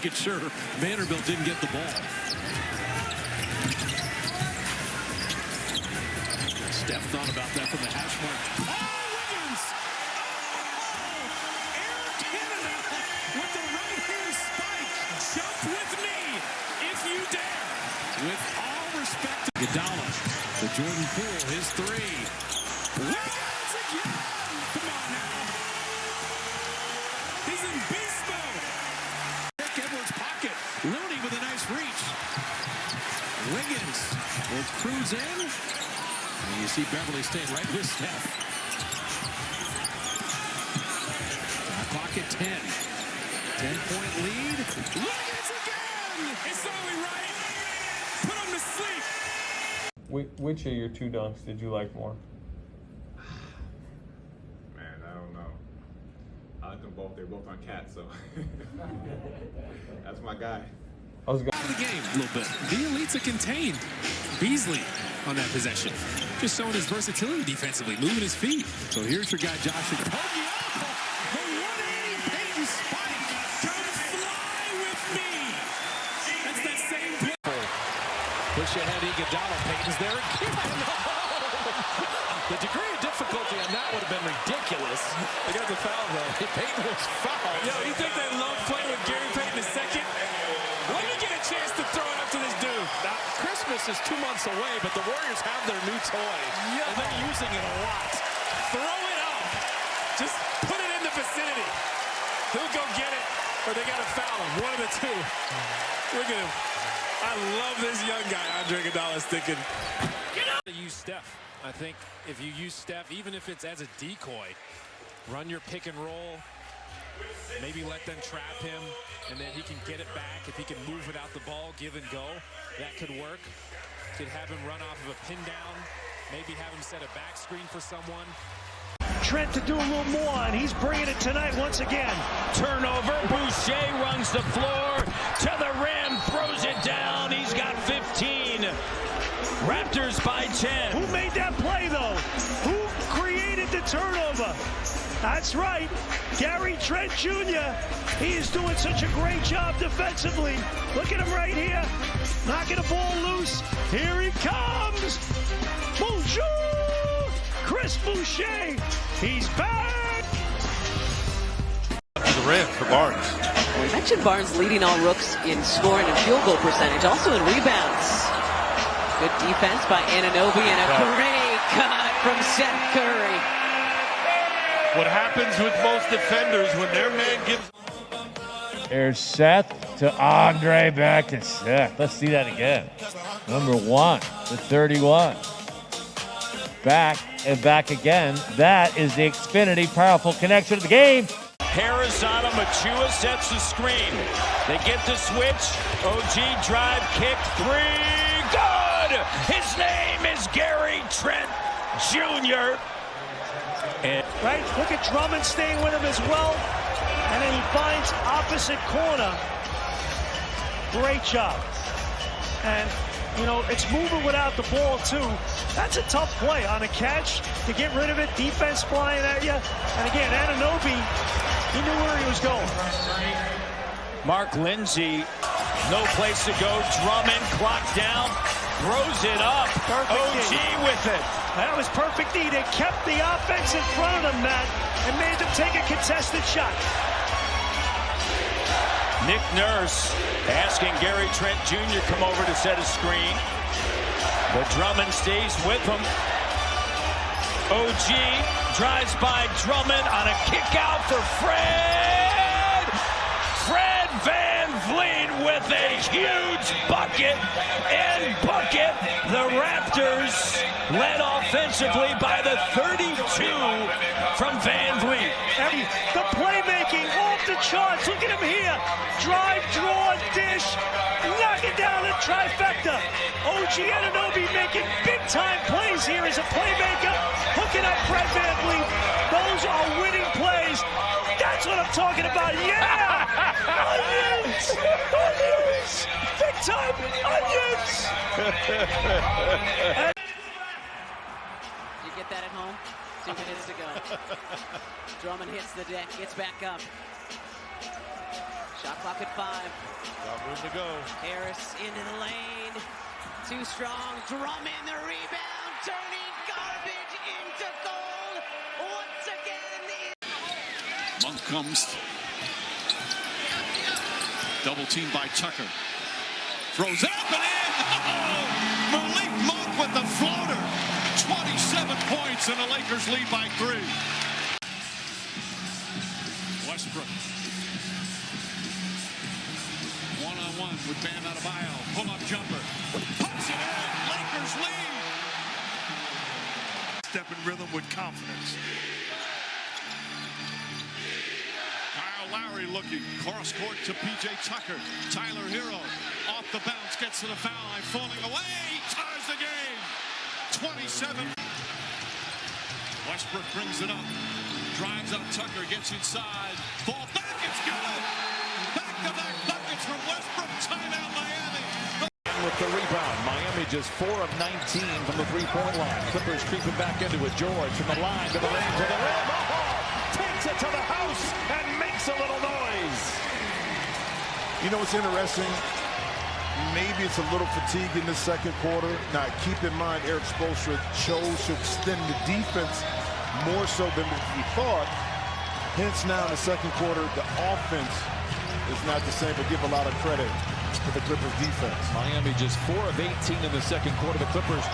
Making sure Vanderbilt didn't get the ball. Steph thought about that from the hash mark. Oh, Wiggins! Oh, Air Canada with the right-hand spike. Jump with me if you dare. With all respect to Iguodala, the Jordan Poole, his three. Wiggins again! Come on now. He's in beast mode. Edwards' pocket. Looney with a nice reach. Wiggins will cruise in. And you see Beverly staying right with Steph. Pocket 10. 10-point lead. Wiggins again! It's only right. Put him to sleep. Which of your two dunks did you like more? Man, I don't know. I like them both. They're both on Cat, so that's my guy. Out of the game a little bit. The elites are contained. Beasley on that possession. Just showing his versatility defensively, moving his feet. So here's your guy, Josh. The 180 Peyton spike. Come fly with me. That's that same play. Push ahead, Iguodala. Peyton's there again. The degree of difficulty on that would have been ridiculous. They got the foul, though. Peyton was fouled. Yo, you think they love playing with Gary Payton II? Let me get a chance to throw it up to this dude. Now, Christmas is 2 months away, but the Warriors have their new toy. Yo. And they're using it a lot. Throw it up. Just put it in the vicinity. He'll go get it, or they got to foul him. One of the two. Look at him. I love this young guy, Andre Iguodala's thinking. Get up! To use Steph. I think if you use Steph, even if it's as a decoy, run your pick and roll. Maybe let them trap him, and then he can get it back. If he can move without the ball, give and go, that could work. Could have him run off of a pin down. Maybe have him set a back screen for someone. Trent to do a little more, and he's bringing it tonight once again. Turnover. Boucher runs the floor to the rim, throws it down. He's got 15. Raptors by 10. Who made that play, though? Who created the turnover? That's right, Gary Trent Jr. He is doing such a great job defensively. Look at him right here, knocking the ball loose. Here he comes. Bonjour, Chris Boucher. He's back. To the rim for Barnes. We mentioned Barnes leading all rooks in scoring and field goal percentage, also in rebounds. Good defense by Anunoby and a great cut from Stephcurry. What happens with most defenders when their man gives... There's Seth to Andre, back to Seth. Let's see that again. Number 1 to 31. Back and back again. That is the Xfinity powerful connection of the game. Harris on him. Machua sets the screen. They get the switch. OG drive, kick, 3. Good! His name is Gary Trent Jr. Right, look at Drummond staying with him as well. And then he finds opposite corner. Great job. And, you know, it's moving without the ball, too. That's a tough play on a catch to get rid of it. Defense flying at you. And again, Anunoby, he knew where he was going. Mark Lindsay, no place to go. Drummond, clock down, throws it up. Perfect OG D. with it. That was perfect D. They kept the offense in front of them, Matt, and made them take a contested shot. Nick Nurse asking Gary Trent Jr. come over to set a screen. But Drummond stays with him. OG drives by Drummond on a kick out for Fred. Fred VanVleet with a huge bucket and bucket. The Raptors led offensively by the 32 from VanVleet. The playmaking off the charts. Look at him here. Drive, draw, dish, knock it down a trifecta. OG Anunoby making big-time plays here as a playmaker. Hooking up Fred VanVleet. Those are winning plays. That's what I'm talking about. Yeah! Onions! Onions! Big-time onions! Did you get that at home? 2 minutes to go. Drummond hits the deck, gets back up. Shot clock at 5. Got room to go. Harris into the lane. Too strong. Drummond the rebound. Turning garbage into gold. Once again, Monk comes. Double team by Tucker. Throws it up and in. Oh! Malik Monk with the floater. 27 points and the Lakers lead by 3. Westbrook. One-on-one with Bam Adebayo. Pull-up jumper. Puts it in. Lakers lead. Step in rhythm with confidence. Lowry looking, cross court to PJ Tucker. Tyler Hero off the bounce, gets to the foul line, falling away, ties the game. 27. Westbrook brings it up, drives up Tucker, gets inside, ball back, it's good. Back-to-back buckets from Westbrook. Timeout Miami. With the rebound, Miami just 4 of 19 from the three-point line. Clippers creeping back into it. George from the line to the lane to the rim. Oh, takes it to the house and makes a little noise. You know what's interesting? Maybe it's a little fatigue in the second quarter. Now, keep in mind, Eric Spoelstra chose to extend the defense more so than we thought. Hence, now in the second quarter, the offense is not the same, but give a lot of credit to the Clippers defense. Miami just 4 of 18 in the second quarter. The Clippers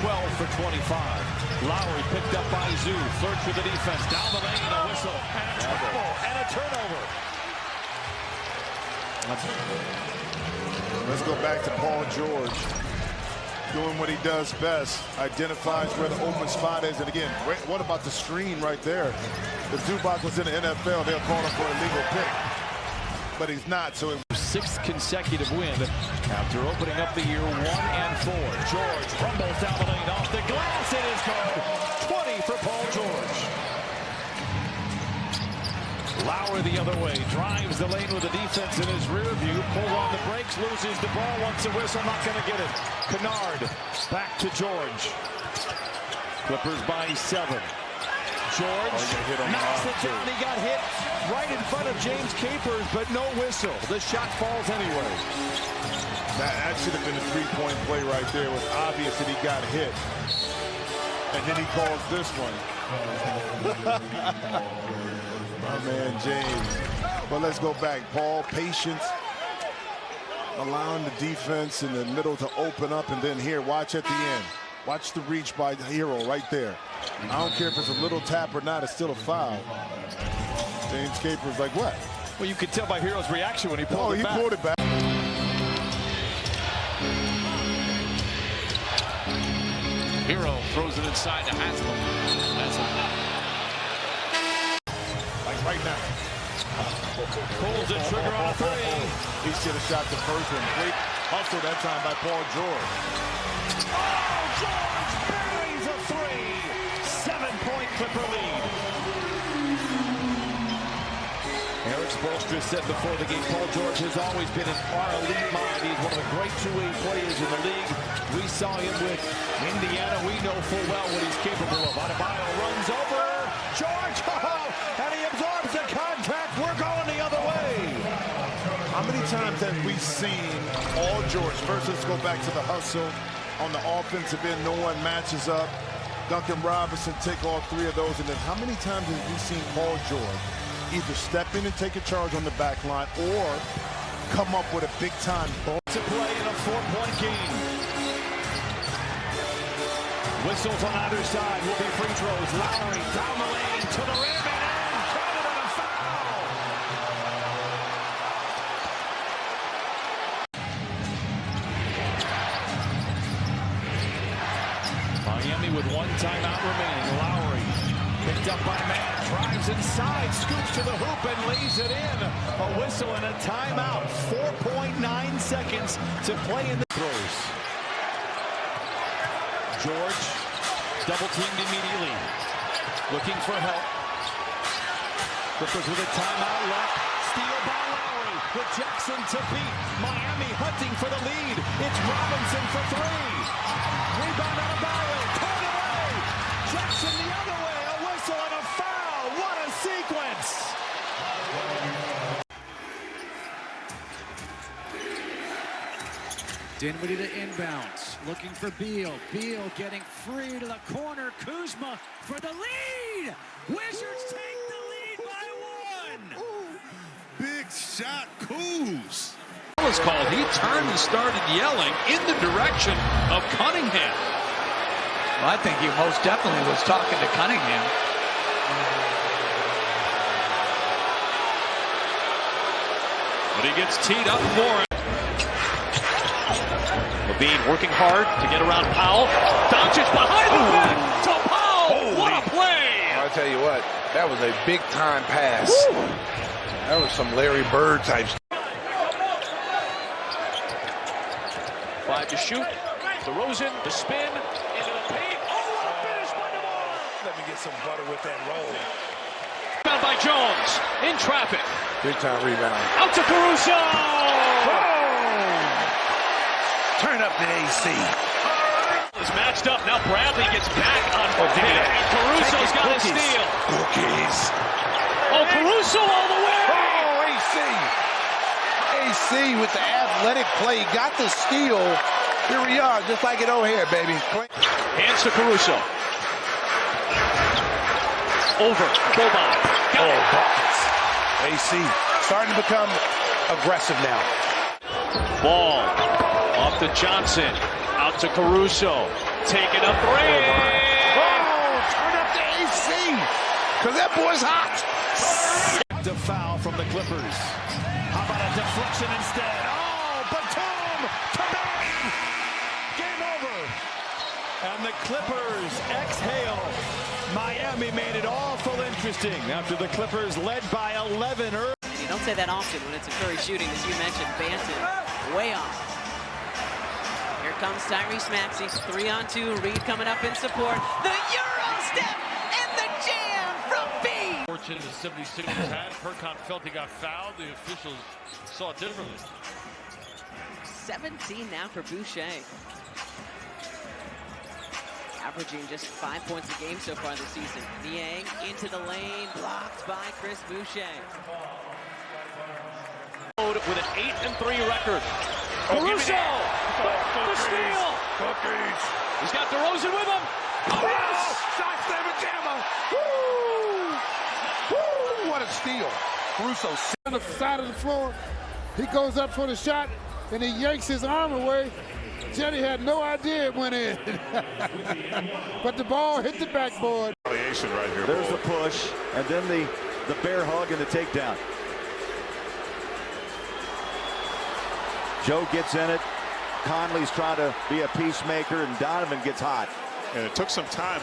12 for 25. Lowry picked up by Zoo. Search for the defense. Down the lane, a whistle, and a travel, and a turnover. Let's go back to Paul George. Doing what he does best. Identifies where the open spot is. And again, what about the screen right there? If Zubac was in the NFL, they'll call him for a legal pick. But he's not, so it 6th consecutive win after opening up the year 1-4. George rumbles down the lane off the glass. It is good. 20 for Paul George. Lowry the other way, drives the lane with the defense in his rear view, pulls on the brakes, loses the ball, wants a whistle, not going to get it. Kennard back to George. Clippers by 7. George knocks it down. He got hit right in front of James Capers, but no whistle. The shot falls anyway. That should have been a three-point play right there. It was obvious that he got hit. And then he calls this one. My man, James. But let's go back. Paul, patience. Allowing the defense in the middle to open up. And then here, watch at the end. Watch the reach by the Hero right there. I don't care if it's a little tap or not. It's still a foul. James Capers like, what? Well, you could tell by Hero's reaction when he pulled it back. Pulled it back. Hero throws it inside to Haslam. Like right now. Pulls the trigger on a 3. He should have shot the first one. Great hustle that time by Paul George. Oh, George buries a 3. 7-point Clipper lead. Eric Spoelstra said before the game, Paul George has always been in our elite mind. He's one of the great two-way players in the league. We saw him with Indiana. We know full well what he's capable of. Adebayo runs over George, and he absorbs the contact. We're going the other way. How many times have we seen Paul George? First, let's go back to the hustle. On the offensive end, no one matches up. Duncan Robinson take all 3 of those. And then how many times have we seen Paul George either step in and take a charge on the back line or come up with a big-time ball? To play in a 4-point game. Whistles on either side will be free throws. Lowry down the lane to the rim and in. Counted on a foul. Miami with 1 timeout remaining. Lowry picked up by Mann, drives inside, scoops to the hoop and lays it in. A whistle and a timeout. 4.9 seconds to play in the throws. George double teamed immediately, looking for help. Clippers with a timeout left. Steal by Lowry with Jackson to beat. Miami hunting for the lead. It's Robinson for 3. Rebound out of Barrow. Caught away. Jackson the other way. A whistle and a foul. What a sequence. Dinwiddie to inbounds, looking for Beal. Beal getting free to the corner. Kuzma for the lead. Wizards take the lead by 1. Big shot, Kuz. Was called. He turned and started yelling in the direction of Cunningham. Well, I think he most definitely was talking to Cunningham. But he gets teed up for it. Levine working hard to get around Powell. Doncic behind the back to Powell. What a play! I'll tell you what, that was a big time pass. That was some Larry Bird type stuff. 5 to shoot. DeRozan, the spin, into the paint. Oh, what a finish by DeMar! Let me get some butter with that roll. Rebound by Jones, in traffic. Big time rebound. Out to Caruso! Turn up the AC. Is matched up. Now Bradley gets back on pick, and Caruso's got a steal. Cookies. Oh, Caruso all the way! Oh, AC with the athletic play. Got the steal. Here we are, just like at O'Hare, baby. Hands to Caruso. Over. Boban. Buckets. AC starting to become aggressive now. Ball. Off to Johnson. Out to Caruso. Taking a break. Turn up the AC. Because that boy's hot. The foul from the Clippers. How about a deflection instead? Oh, Batum! Kabam! Game over. And the Clippers exhale. Miami made it awful interesting after the Clippers led by 11 early. You don't say that often when it's a Curry shooting, as you mentioned. Banton way off. Here comes Tyrese Maxey. 3-on-2. Reed coming up in support. The Euro step and the jam from B. Fortune the 76ers had. Percon felt he got fouled. The officials saw it differently. 17 now for Boucher. Averaging just 5 points a game so far this season. Niang into the lane, blocked by Chris Boucher. With an 8-3 record. Caruso! The steal! Cookies. He's got DeRozan with him. Oh, yes! Shot David Gamma. Woo! Woo! What a steal. Caruso On the side of the floor, he goes up for the shot, and he yanks his arm away. Jetty had no idea it went in. But the ball hit the backboard. Retaliation right here. There's the push, and then the bear hug and the takedown. Joe gets in it. Conley's trying to be a peacemaker, and Donovan gets hot. And it took some time.